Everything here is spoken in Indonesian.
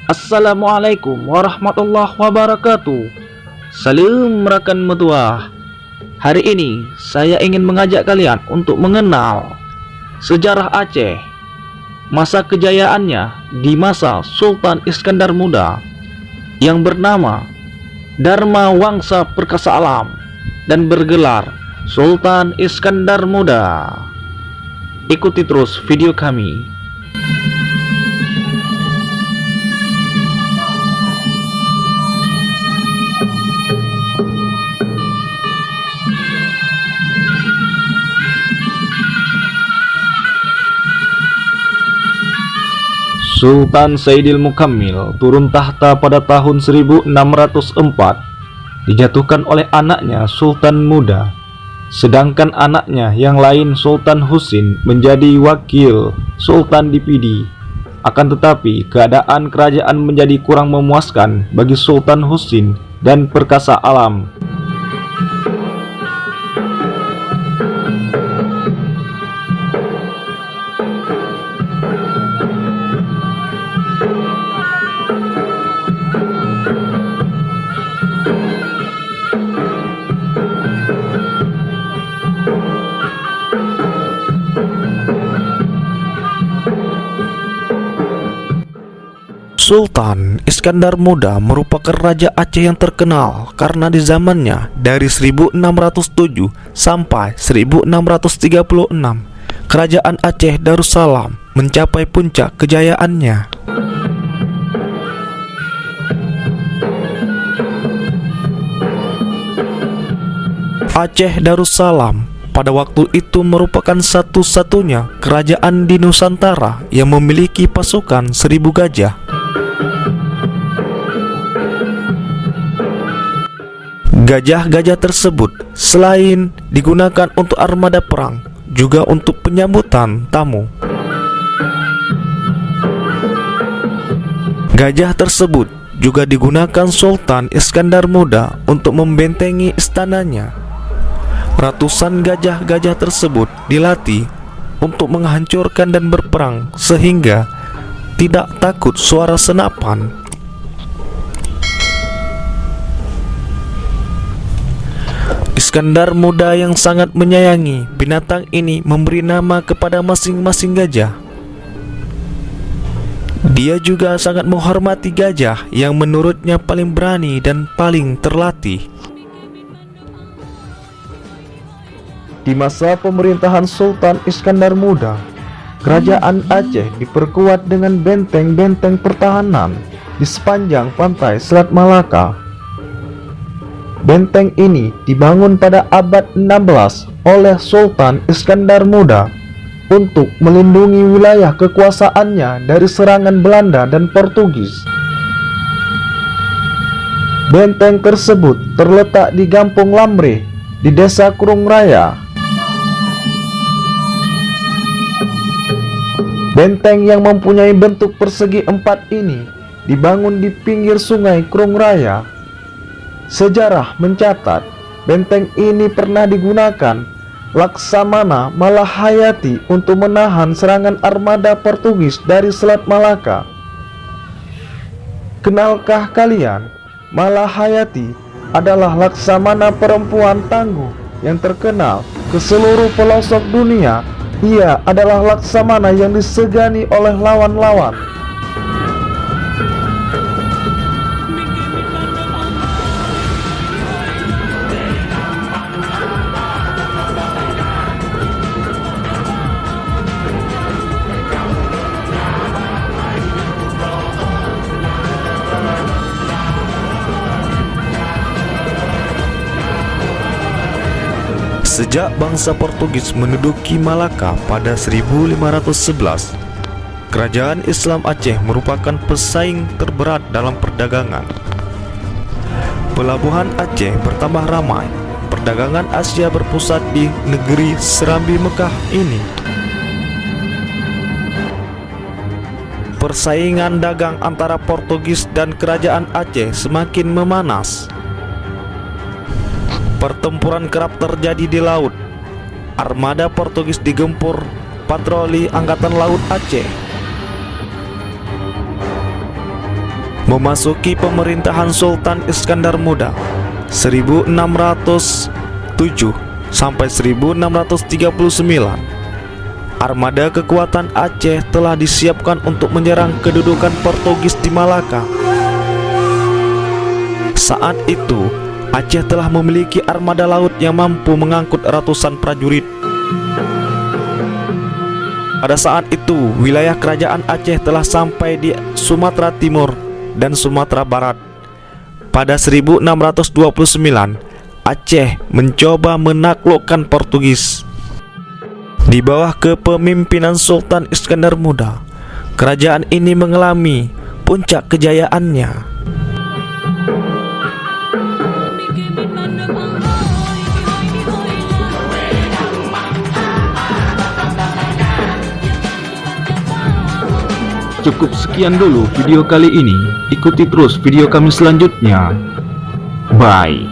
Assalamualaikum warahmatullahi wabarakatuh. Salam rekan metua. Hari ini saya ingin mengajak kalian untuk mengenal sejarah Aceh, masa kejayaannya di masa Sultan Iskandar Muda yang bernama Dharma Wangsa Perkasa Alam dan bergelar Sultan Iskandar Muda. Ikuti terus video kami. Sultan Saidil Mukammil turun tahta pada tahun 1604, dijatuhkan oleh anaknya Sultan Muda, sedangkan anaknya yang lain Sultan Husin menjadi wakil Sultan di Pidi. Akan tetapi keadaan kerajaan menjadi kurang memuaskan bagi Sultan Husin dan Perkasa Alam. Sultan Iskandar Muda merupakan raja Aceh yang terkenal karena di zamannya dari 1607 sampai 1636 Kerajaan Aceh Darussalam mencapai puncak kejayaannya. Aceh Darussalam pada waktu itu merupakan satu-satunya kerajaan di Nusantara yang memiliki pasukan 1000 gajah. Gajah-gajah tersebut selain digunakan untuk armada perang, juga untuk penyambutan tamu. Gajah tersebut juga digunakan Sultan Iskandar Muda untuk membentengi istananya. Ratusan gajah-gajah tersebut dilatih untuk menghancurkan dan berperang sehingga tidak takut suara senapan. Iskandar Muda yang sangat menyayangi binatang ini memberi nama kepada masing-masing gajah. Dia juga sangat menghormati gajah yang menurutnya paling berani dan paling terlatih. Di masa pemerintahan Sultan Iskandar Muda, kerajaan Aceh diperkuat dengan benteng-benteng pertahanan di sepanjang pantai Selat Malaka. Benteng ini dibangun pada abad 16 oleh Sultan Iskandar Muda untuk melindungi wilayah kekuasaannya dari serangan Belanda dan Portugis. Benteng tersebut terletak di Kampung Lamreh di Desa Krung Raya. Benteng yang mempunyai bentuk persegi 4 ini dibangun di pinggir sungai Krung Raya. Sejarah mencatat benteng ini pernah digunakan Laksamana Malahayati untuk menahan serangan armada Portugis dari Selat Malaka. Kenalkah kalian, Malahayati adalah laksamana perempuan tangguh yang terkenal ke seluruh pelosok dunia. Ia adalah laksamana yang disegani oleh lawan-lawan. Sejak bangsa Portugis menduduki Malaka pada 1511, kerajaan Islam Aceh merupakan pesaing terberat dalam perdagangan. Pelabuhan Aceh bertambah ramai. Perdagangan Asia berpusat di negeri Serambi Mekah ini. Persaingan dagang antara Portugis dan kerajaan Aceh semakin memanas. Pertempuran kerap terjadi di laut. Armada Portugis digempur patroli Angkatan Laut Aceh. memasuki pemerintahan Sultan Iskandar Muda 1607 sampai 1639. Armada kekuatan Aceh telah disiapkan untuk menyerang kedudukan Portugis di Malaka. Saat itu, Aceh telah memiliki armada laut yang mampu mengangkut ratusan prajurit. Pada saat itu, wilayah kerajaan Aceh telah sampai di Sumatera Timur dan Sumatera Barat. Pada 1629, Aceh mencoba menaklukkan Portugis. Di bawah kepemimpinan Sultan Iskandar Muda, kerajaan ini mengalami puncak kejayaannya. Cukup sekian dulu video kali ini. Ikuti terus video kami selanjutnya. Bye.